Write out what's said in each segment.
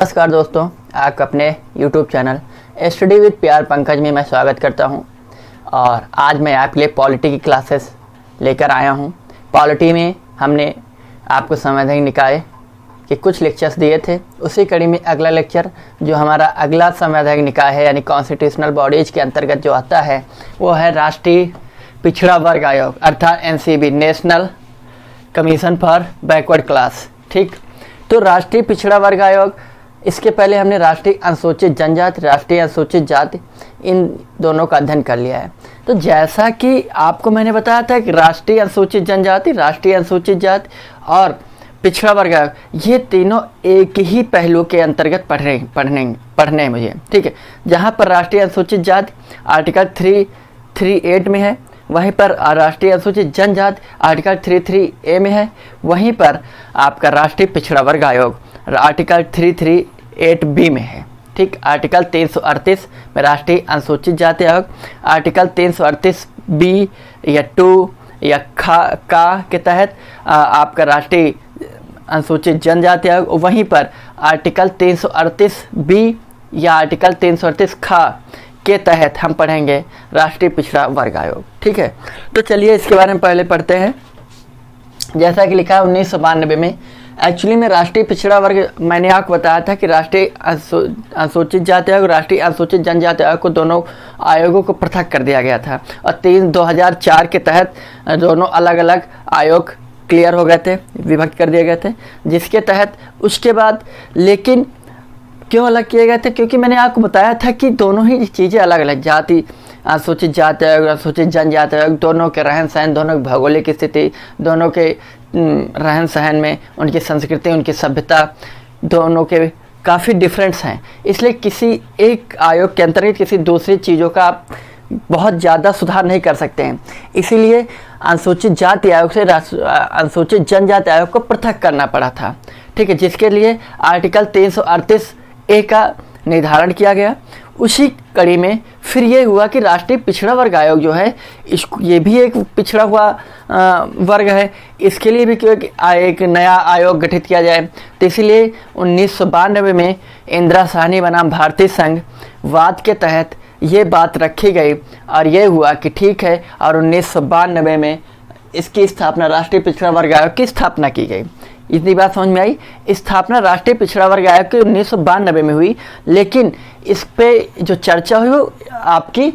नमस्कार दोस्तों, आपका अपने YouTube चैनल स्टडी विद प्यार पंकज में मैं स्वागत करता हूं। और आज मैं आपके लिए पॉलिटी की क्लासेस लेकर आया हूं। पॉलिटी में हमने आपको संवैधानिक निकाय के कुछ लेक्चर्स दिए थे। उसी कड़ी में अगला लेक्चर जो हमारा अगला संवैधानिक निकाय है यानी कॉन्स्टिट्यूशनल बॉडीज के अंतर्गत जो आता है वो है राष्ट्रीय पिछड़ा वर्ग आयोग अर्थात NCB, national commission for backward class. ठीक, तो राष्ट्रीय पिछड़ा वर्ग आयोग, इसके पहले हमने राष्ट्रीय अनुसूचित जनजाति, राष्ट्रीय अनुसूचित जाति, इन दोनों का अध्ययन कर लिया है। तो जैसा कि आपको मैंने बताया था कि राष्ट्रीय अनुसूचित जनजाति, राष्ट्रीय अनुसूचित जाति और पिछड़ा वर्ग आयोग, ये तीनों एक ही पहलू के अंतर्गत पढ़ने हैं मुझे। ठीक है, जहाँ पर राष्ट्रीय अनुसूचित जाति आर्टिकल 338 में है, वहीं पर राष्ट्रीय अनुसूचित जनजाति आर्टिकल 33A में है, वहीं पर आपका राष्ट्रीय पिछड़ा वर्ग आयोग आर्टिकल 338B में है। ठीक, आर्टिकल 338 में राष्ट्रीय अनुसूचित जाति आयोग, आर्टिकल 338B या 2 या का के तहत आपका राष्ट्रीय अनुसूचित जनजाति आयोग, वहीं पर आर्टिकल 338B या आर्टिकल 338 के तहत हम पढ़ेंगे राष्ट्रीय पिछड़ा वर्ग आयोग। ठीक है, तो चलिए इसके बारे में पहले पढ़ते हैं। जैसा कि लिखा है 1992 में एक्चुअली में राष्ट्रीय पिछड़ा वर्ग, मैंने आपको बताया था कि राष्ट्रीय अनुसूचित जाति आयोग, राष्ट्रीय अनुसूचित जनजाति आयोग को दोनों आयोगों को पृथक कर दिया गया था और 2004 के तहत दोनों अलग अलग आयोग क्लियर हो गए थे, विभक्त कर दिए गए थे। जिसके तहत उसके बाद लेकिन क्यों अलग किए गए थे? क्योंकि मैंने आपको बताया था कि दोनों ही चीज़ें अलग अलग, जाति अनुसूचित जाति आयोग, अनुसूचित जनजाति आयोग, दोनों के रहन सहन, दोनों की भौगोलिक स्थिति, दोनों के रहन सहन में उनकी संस्कृति, उनकी सभ्यता, दोनों के काफ़ी डिफरेंस हैं। इसलिए किसी एक आयोग के अंतर्गत किसी दूसरी चीज़ों का आप बहुत ज़्यादा सुधार नहीं कर सकते हैं। इसीलिए अनुसूचित जाति आयोग से अनुसूचित जनजाति आयोग को पृथक करना पड़ा था। ठीक है, जिसके लिए आर्टिकल 338A का निर्धारण किया गया। उसी कड़ी में फिर ये हुआ कि राष्ट्रीय पिछड़ा वर्ग आयोग जो है, इसको ये भी एक पिछड़ा हुआ वर्ग है, इसके लिए भी एक नया आयोग गठित किया जाए। तो इसीलिए 1992 में इंदिरा साहनी बनाम भारतीय संघ वाद के तहत ये बात रखी गई और ये हुआ कि ठीक है, और 1992 में इसकी स्थापना, राष्ट्रीय पिछड़ा वर्ग आयोग की स्थापना की गई। इतनी बात समझ में आई। स्थापना राष्ट्रीय पिछड़ा वर्ग आयोग की 1992 में हुई, लेकिन इस पे जो चर्चा हुई वो आपकी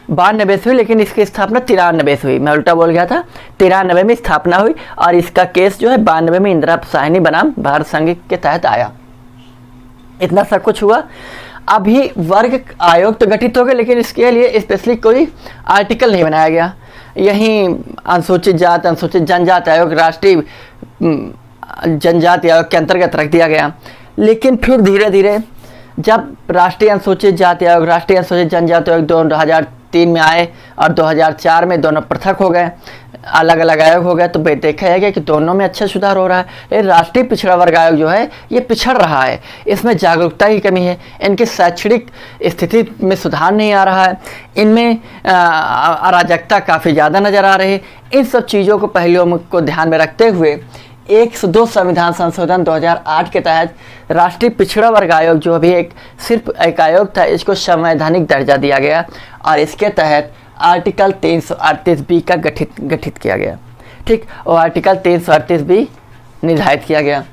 92 से हुई, लेकिन इसकी स्थापना 93 से हुई। मैं उल्टा बोल गया था, 93 में स्थापना हुई और इसका केस जो है 92 में इंदिरा साहनी बनाम भारत संघ के तहत आया। इतना सब कुछ हुआ। अभी वर्ग आयोग तो गठित हो गए, लेकिन इसके लिए स्पेशली कोई आर्टिकल नहीं बनाया गया। यहीं अनुसूचित जाति, अनुसूचित जनजाति आयोग राष्ट्रीय जनजाति आयोग के अंतर्गत रख दिया गया। लेकिन फिर धीरे धीरे जब राष्ट्रीय अनुसूचित जाति आयोग, राष्ट्रीय अनुसूचित जनजाति आयोग 2003 में आए और 2004 में दोनों पृथक हो गए, अलग अलग आयोग हो गए, तो देखा गया कि दोनों में अच्छा सुधार हो रहा है। लेकिन राष्ट्रीय पिछड़ा वर्ग आयोग जो है ये पिछड़ रहा है, इसमें जागरूकता की कमी है, इनकी शैक्षणिक स्थिति में सुधार नहीं आ रहा है, इनमें अराजकता काफ़ी ज़्यादा नज़र आ रही है। इन सब चीज़ों को पहलुओं को ध्यान में रखते हुए 102 संविधान संशोधन 2008 के तहत राष्ट्रीय पिछड़ा वर्ग आयोग जो अभी सिर्फ एक आयोग था, इसको संवैधानिक दर्जा दिया गया और इसके तहत आर्टिकल 338B का गठित किया गया। ठीक, और आर्टिकल 338B निर्धारित किया गया।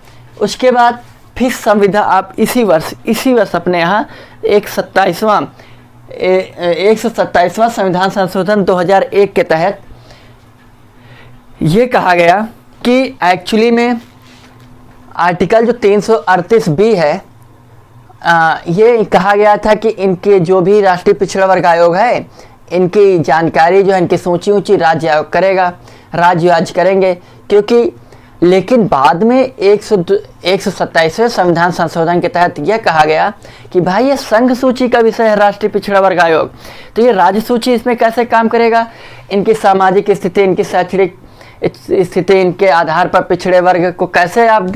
उसके बाद फिर संविधान आप इसी वर्ष अपने यहाँ 127वां संविधान संशोधन 2001 के तहत ये कहा गया कि एक्चुअली में आर्टिकल जो 338B है, ये कहा गया था कि इनके जो भी राष्ट्रीय पिछड़ा वर्ग आयोग है, इनकी जानकारी जो है इनकी ऊंची राज्य आयोग करेगा, राज्य करेंगे। क्योंकि लेकिन बाद में 127वें संविधान संशोधन के तहत यह कहा गया कि भाई ये संघ सूची का विषय है राष्ट्रीय पिछड़ा वर्ग आयोग, तो ये राज्य सूची इसमें कैसे काम करेगा? इनकी सामाजिक स्थिति, इनकी शैक्षणिक स्थिति, इनके आधार पर पिछड़े वर्ग को कैसे आप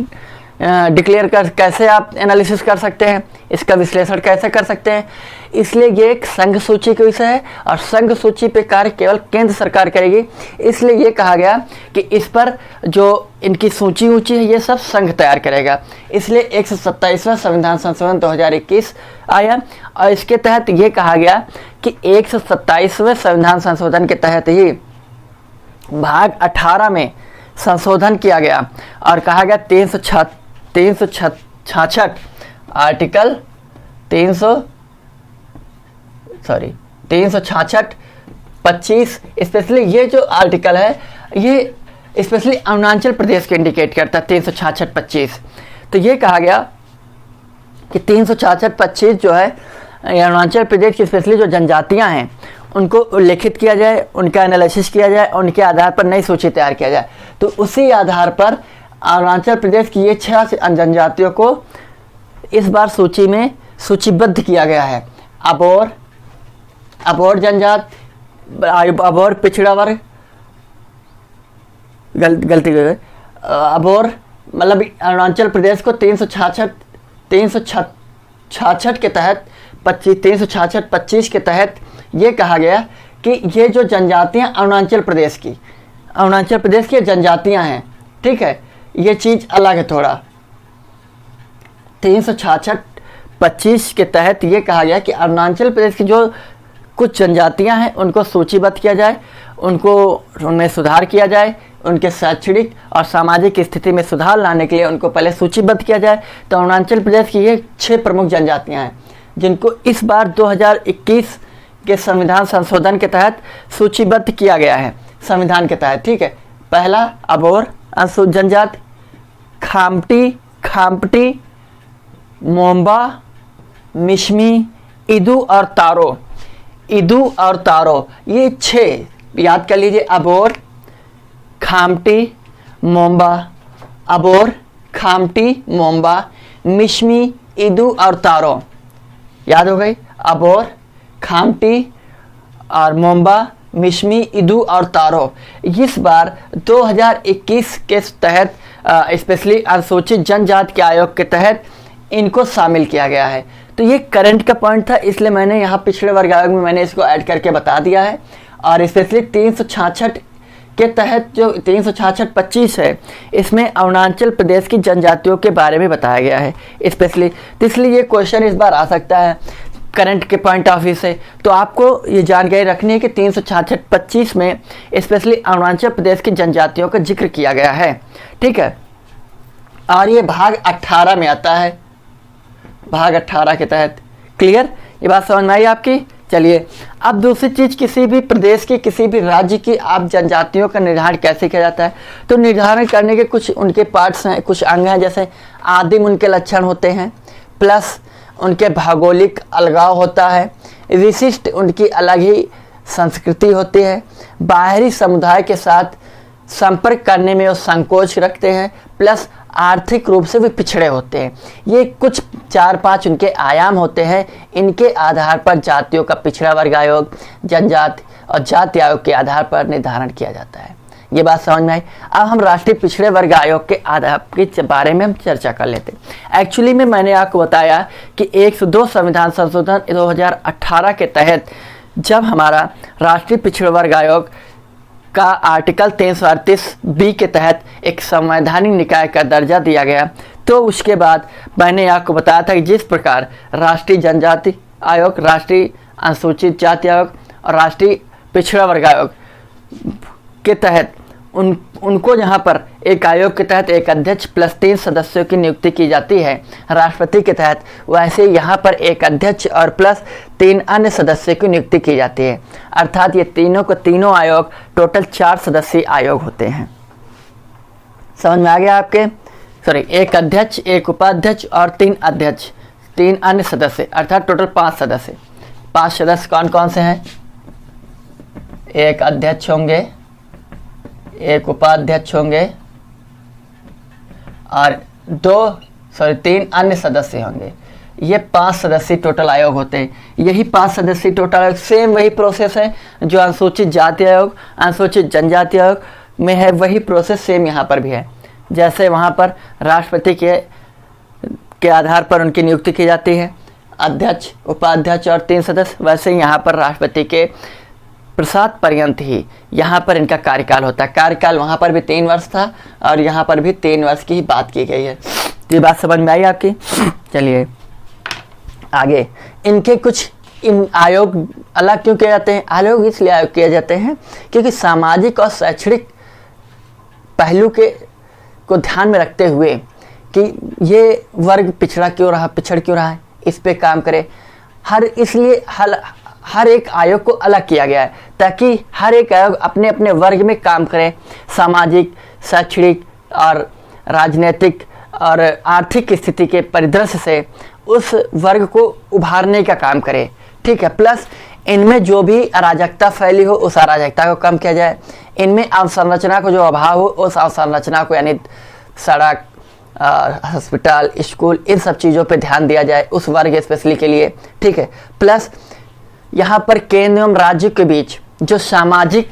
डिक्लेयर कर कैसे आप एनालिसिस कर सकते हैं, इसका विश्लेषण कैसे कर सकते हैं। इसलिए ये एक संघ सूची का विषय है और संघ सूची पे कार्य केवल केंद्र सरकार करेगी। इसलिए ये कहा गया कि इस पर जो इनकी सूची ऊंची है ये सब संघ तैयार करेगा। इसलिए 127वां संविधान संशोधन 2021 आया और इसके तहत ये कहा गया कि 127वें संविधान संशोधन के तहत ही भाग 18 में संशोधन किया गया और कहा गया 366 आर्टिकल 366-25 स्पेशली ये जो आर्टिकल है ये स्पेशली अरुणाचल प्रदेश को इंडिकेट करता है 366-25। तो ये कहा गया कि 366-25 जो है अरुणाचल प्रदेश की स्पेशली जो जनजातियां हैं उनको उल्लेखित किया जाए, उनका एनालिसिस किया जाए, उनके आधार पर नई सूची तैयार किया जाए। तो उसी आधार पर अरुणाचल प्रदेश की ये 6 जनजातियों को इस बार सूची में सूचीबद्ध किया गया है। अबोर जनजात, अबोर पिछड़ा वर्ग, गलती अबोर मतलब अरुणाचल प्रदेश को 366 के तहत 366-25 के तहत ये कहा गया कि ये जो जनजातियां अरुणाचल प्रदेश की जनजातियां हैं, ठीक है, ये चीज़ अलग है थोड़ा। 366-25 के तहत ये कहा गया कि अरुणाचल प्रदेश की जो कुछ जनजातियां हैं उनको सूचीबद्ध किया जाए, उनमें सुधार किया जाए, उनके शैक्षणिक और सामाजिक स्थिति में सुधार लाने के लिए उनको पहले सूचीबद्ध किया जाए। तो अरुणाचल प्रदेश की ये 6 प्रमुख जनजातियां हैं जिनको इस बार 2021 के संविधान संशोधन के तहत सूचीबद्ध किया गया है संविधान के तहत, ठीक है। पहला अबोर जनजाति, खाम्टी, मोम्बा, मिश्मी, इदू और तारो, ये 6 याद कर लीजिए। अबोर, खाम्टी, मोम्बा, मिश्मी, इदू और तारो, याद हो गई। अबोर, खाम्टी और मोम्बा, मिश्मी, इदू और तारो। इस बार 2021 के तहत स्पेशली अनुसूचित जनजाति के आयोग के तहत इनको शामिल किया गया है। तो ये करंट का पॉइंट था, इसलिए मैंने यहाँ पिछड़े वर्ग आयोग में मैंने इसको ऐड करके बता दिया है। और स्पेशली 366 के तहत जो 366-25 है इसमें अरुणाचल प्रदेश की जनजातियों के बारे में बताया गया है स्पेशली। तो इसलिए ये क्वेश्चन इस बार आ सकता है करंट के पॉइंट ऑफ व्यू से। तो आपको ये जानकारी रखनी है कि 366-25 में स्पेशली अरुणाचल प्रदेश की जनजातियों का जिक्र किया गया है, ठीक है। और ये भाग 18 में आता है, भाग 18 के तहत। क्लियर, ये बात समझ में आई आपकी। चलिए अब दूसरी चीज़, किसी भी प्रदेश की किसी भी राज्य की आप जनजातियों का निर्धारण कैसे किया जाता है। तो निर्धारण करने के कुछ उनके पार्ट्स हैं, कुछ अंग हैं, जैसे आदिम उनके लक्षण होते हैं, प्लस उनके भौगोलिक अलगाव होता है, विशिष्ट उनकी अलग ही संस्कृति होती है, बाहरी समुदाय के साथ संपर्क करने में वो संकोच रखते हैं, प्लस आर्थिक रूप से भी पिछड़े होते हैं। ये कुछ 4-5 उनके आयाम होते हैं। इनके आधार पर जातियों का पिछड़ा वर्ग आयोग, जनजाति और जाति आयोग के आधार पर निर्धारण किया जाता है। ये बात समझ में आई। अब हम राष्ट्रीय पिछड़े वर्ग आयोग के आधार के बारे में हम चर्चा कर लेते हैं। एक्चुअली में मैंने आपको बताया कि 102 संविधान संशोधन 2018 के तहत जब हमारा राष्ट्रीय पिछड़े वर्ग आयोग का आर्टिकल 338B के तहत एक संवैधानिक निकाय का दर्जा दिया गया, तो उसके बाद मैंने आपको बताया था कि जिस प्रकार राष्ट्रीय जनजाति आयोग, राष्ट्रीय अनुसूचित जाति आयोग और राष्ट्रीय पिछड़ा वर्ग आयोग के तहत उनको यहाँ पर एक आयोग के तहत एक अध्यक्ष प्लस 3 सदस्यों की नियुक्ति की जाती है राष्ट्रपति के तहत, वैसे यहाँ पर एक अध्यक्ष और प्लस 3 अन्य सदस्यों की नियुक्ति की जाती है। अर्थात ये तीनों आयोग टोटल 4 सदस्यीय आयोग होते हैं। समझ में आ गया आपके? एक अध्यक्ष, एक उपाध्यक्ष और 3 अध्यक्ष, 3 अन्य सदस्य, अर्थात टोटल 5 सदस्य। 5 सदस्य कौन कौन से हैं? एक अध्यक्ष होंगे, एक उपाध्यक्ष होंगे और 3 अन्य सदस्य होंगे। ये 5 सदस्यीय टोटल आयोग होते हैं। यही 5 सदस्यीय टोटल आयोग सेम वही प्रोसेस है जो अनुसूचित जाति आयोग, अनुसूचित जनजाति आयोग में है, वही प्रोसेस सेम यहाँ पर भी है। जैसे वहाँ पर राष्ट्रपति के आधार पर उनकी नियुक्ति की जाती है, अध्यक्ष, उपाध्यक्ष और 3 सदस्य, वैसे ही यहाँ पर राष्ट्रपति के प्रसाद पर्यंत ही यहाँ पर इनका कार्यकाल होता है। कार्यकाल वहाँ पर भी 3 वर्ष था और यहाँ पर भी 3 वर्ष की ही बात की गई है। तो ये बात समझ में आई आपकी? चलिए आगे, इनके कुछ इन आयोग अलग क्यों किए जाते हैं? आयोग इसलिए आयोग किए जाते हैं क्योंकि सामाजिक और शैक्षणिक पहलू को ध्यान में रखते हुए कि ये वर्ग पिछड़ क्यों रहा है, इस पे काम करे। इसलिए हर एक आयोग को अलग किया गया है ताकि हर एक आयोग अपने अपने वर्ग में काम करे, सामाजिक, शैक्षणिक और राजनीतिक और आर्थिक स्थिति के परिदृश्य से उस वर्ग को उभारने का काम करे। ठीक है, प्लस इनमें जो भी अराजकता फैली हो उस अराजकता को कम किया जाए, इनमें अवसंरचना को जो अभाव हो उस अवसंरचना को, यानी सड़क, हॉस्पिटल, स्कूल, इन सब चीज़ों पे ध्यान दिया जाए उस वर्ग स्पेशली के लिए। ठीक है, प्लस यहाँ पर केंद्र एवं राज्य के बीच जो सामाजिक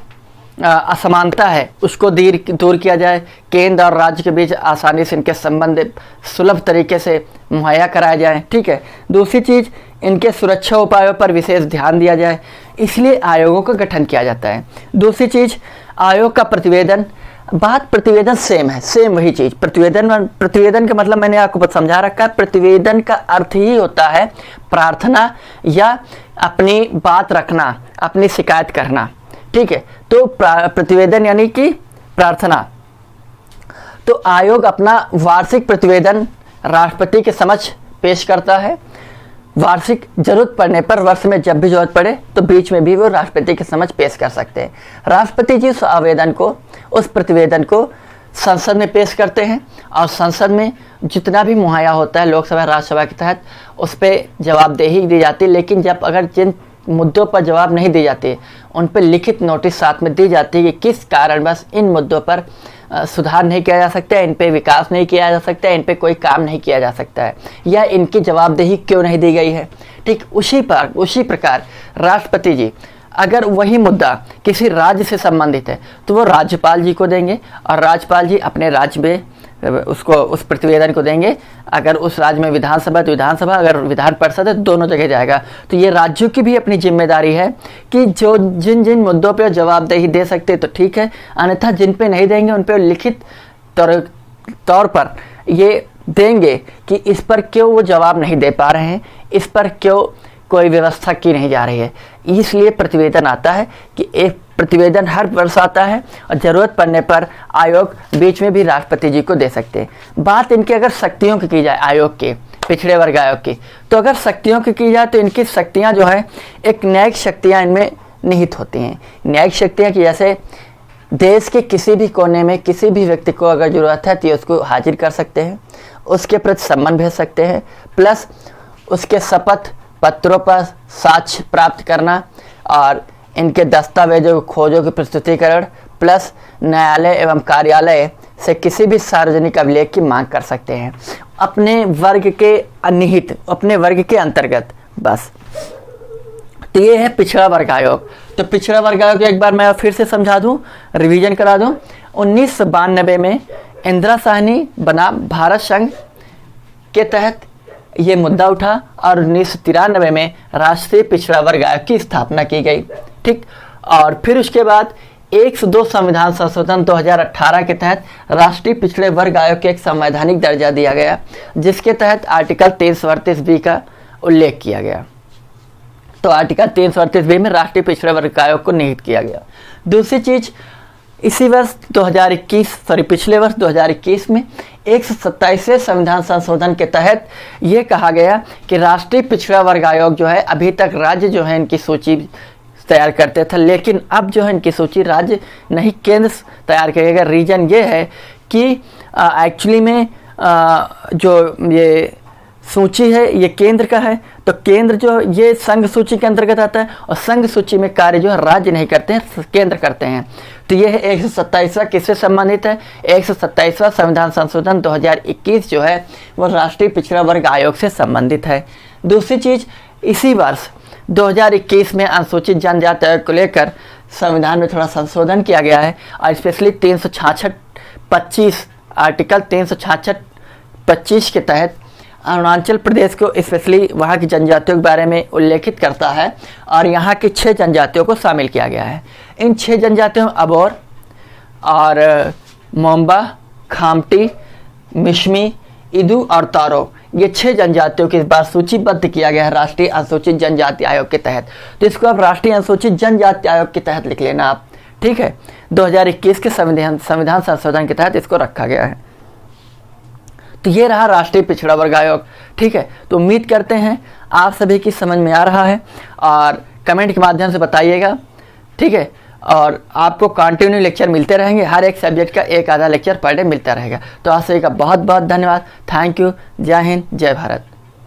असमानता है उसको दूर किया जाए, केंद्र और राज्य के बीच आसानी से इनके संबंध सुलभ तरीके से मुहैया कराया जाए। ठीक है, दूसरी चीज़, इनके सुरक्षा उपायों पर विशेष ध्यान दिया जाए, इसलिए आयोगों का गठन किया जाता है। दूसरी चीज़, आयोग का प्रतिवेदन, प्रतिवेदन सेम वही चीज़। प्रतिवेदन का मतलब मैंने आपको समझा रखा है। प्रतिवेदन का अर्थ ही होता है प्रार्थना या अपनी बात रखना, अपनी शिकायत करना। ठीक है, तो प्रतिवेदन यानी कि प्रार्थना। तो आयोग अपना वार्षिक प्रतिवेदन राष्ट्रपति के समक्ष पेश करता है। वार्षिक, जरूरत पड़ने पर वर्ष में जब भी जरूरत पड़े तो बीच में भी वो राष्ट्रपति के समक्ष पेश कर सकते हैं। राष्ट्रपति जी उस आवेदन को, उस प्रतिवेदन को संसद में पेश करते हैं और संसद में जितना भी मुहैया होता है लोकसभा राज्यसभा के तहत उस पर जवाबदेही दी जाती है। लेकिन जब अगर जिन मुद्दों पर जवाब नहीं दी जाती उन पर लिखित नोटिस साथ में दी जाती है कि किस कारणवश इन मुद्दों पर सुधार नहीं किया जा सकता है, इन पे विकास नहीं किया जा सकता है, इन पे कोई काम नहीं किया जा सकता है, या इनकी जवाबदेही क्यों नहीं दी गई है। ठीक उसी प्रकार राष्ट्रपति जी अगर वही मुद्दा किसी राज्य से संबंधित है तो वो राज्यपाल जी को देंगे और राज्यपाल जी अपने राज्य में उस प्रतिवेदन को देंगे। अगर उस राज्य में विधानसभा तो विधानसभा, अगर विधान परिषद है दोनों जगह जाएगा। तो ये राज्यों की भी अपनी जिम्मेदारी है कि जो जिन मुद्दों पे जवाबदेही दे सकते तो ठीक है, अन्यथा जिन पे नहीं देंगे उन पे लिखित तौर पर ये देंगे कि इस पर क्यों वो जवाब नहीं दे पा रहे हैं, इस पर क्यों कोई व्यवस्था की नहीं जा रही है। इसलिए प्रतिवेदन आता है कि एक प्रतिवेदन हर वर्ष आता है और ज़रूरत पड़ने पर आयोग बीच में भी राष्ट्रपति जी को दे सकते हैं। बात इनके अगर शक्तियों की जाए, आयोग के, पिछड़े वर्ग आयोग की, तो अगर शक्तियों की जाए तो इनकी शक्तियां जो है एक न्यायिक शक्तियां इनमें निहित होती हैं। न्यायिक शक्तियां कि जैसे देश के किसी भी कोने में किसी भी व्यक्ति को अगर ज़रूरत है तो उसको हाजिर कर सकते हैं, उसके प्रति सम्मान भेज सकते हैं, प्लस उसके शपथ पत्रों पर साक्ष्य प्राप्त करना और इनके दस्तावेजों खोजों की प्रस्तुतिकरण, प्लस न्यायालय एवं कार्यालय से किसी भी सार्वजनिक अभिलेख की मांग कर सकते हैं अपने वर्ग के निहित, अपने वर्ग के अंतर्गत। बस तो ये है पिछड़ा वर्ग आयोग। तो पिछड़ा वर्ग आयोग एक बार मैं फिर से समझा दूं, रिवीजन करा दूं। 1992 में इंदिरा साहनी बनाम भारत संघ के तहत ये मुद्दा उठा और 1993 में राष्ट्रीय पिछड़ा वर्ग आयोग की स्थापना की गई। ठीक, और फिर उसके बाद 102 संविधान संशोधन 2018 के तहत राष्ट्रीय पिछड़े वर्ग आयोग के एक संवैधानिक दर्जा दिया गया, जिसके तहत आर्टिकल 338B का उल्लेख किया गया। तो आर्टिकल 338B में राष्ट्रीय पिछड़े वर्ग आयोग को निहित किया गया। दूसरी चीज, इसी वर्ष 2021 पिछले वर्ष 2021 में 127वें संविधान संशोधन के तहत ये कहा गया कि राष्ट्रीय पिछड़ा वर्ग आयोग जो है, अभी तक राज्य जो है इनकी सूची तैयार करते थे, लेकिन अब जो है इनकी सूची राज्य नहीं केंद्र तैयार करेगा। रीजन ये है कि एक्चुअली में जो ये सूची है ये केंद्र का है, तो केंद्र जो ये संघ सूची के अंतर्गत आता है और संघ सूची में कार्य जो है राज्य नहीं करते हैं, केंद्र करते हैं। तो ये है 127वां किससे संबंधित है? 127वां संविधान संशोधन 2021 जो है वो राष्ट्रीय पिछड़ा वर्ग आयोग से संबंधित है। दूसरी चीज, इसी वर्ष 2021 में अनुसूचित जनजाति आयोग को लेकर संविधान में थोड़ा संशोधन किया गया है और स्पेशली 366(25) आर्टिकल 366(25) के तहत अरुणाचल प्रदेश को स्पेशली वहाँ की जनजातियों के बारे में उल्लेखित करता है और यहाँ की 6 जनजातियों को शामिल किया गया है। इन 6 जनजातियों में अबोर और मोम्बा, खामटी, मिश्मी, इदू और तारो, ये 6 जनजातियों की इस बार सूचीबद्ध किया गया है राष्ट्रीय अनुसूचित जनजाति आयोग के तहत। तो इसको आप राष्ट्रीय अनुसूचित जनजाति आयोग के तहत लिख लेना आप, ठीक है। 2021 के संविधान संशोधन के तहत इसको रखा गया है। तो ये रहा राष्ट्रीय पिछड़ा वर्ग आयोग, ठीक है। तो उम्मीद करते हैं आप सभी की समझ में आ रहा है और कमेंट के माध्यम से बताइएगा, ठीक है। और आपको कंटिन्यू लेक्चर मिलते रहेंगे, हर एक सब्जेक्ट का एक आधा लेक्चर पर डे मिलता रहेगा। तो आप सभी का बहुत बहुत धन्यवाद। Thank you. जय हिंद, जय भारत।